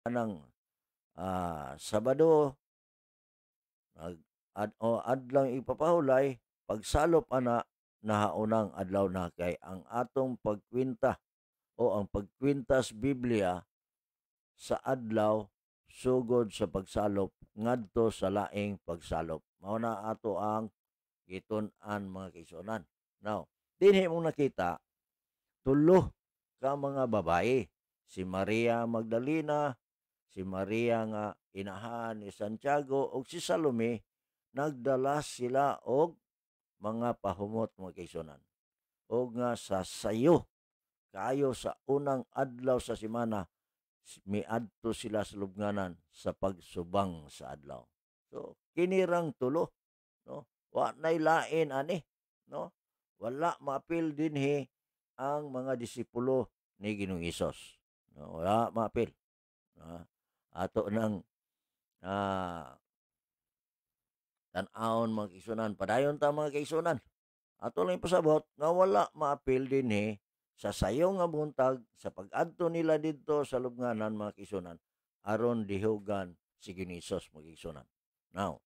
ng Sabado adlaw ipapahulay pagsalop ana nahaunang adlaw na kay ang atong pagkwenta o ang pagkwintas Biblia sa adlaw sugod sa pagsalop ngadto sa laing pagsalop. Mao na ato ang gitun-an mga kaisonan. Now, dinhi mong nakita tulo ka mga babae, si Maria Magdalena, si Maria nga inahan ni Santiago ug si Salome nagdala sila og mga pahumot mga kaisonan. Og nga sa sayo kayo sa unang adlaw sa semana miadto sila sa lubnganan sa pagsubang sa adlaw. So kinirang tulo no. Wa nay lain ani no. Wala maapil dinhi ang mga disipulo ni Ginoong Hesus. No, wala maapil. Ato nang tan-awon mga kaigsunan. Padayon ta mga kaigsunan. Ato lang ipasabot nga wala maapil dinhi sa sayo nga buntag sa pag-adto nila didto sa lubnganan mga kaigsunan aron dihugan si Ginoong Hesus mga kaigsunan. Now,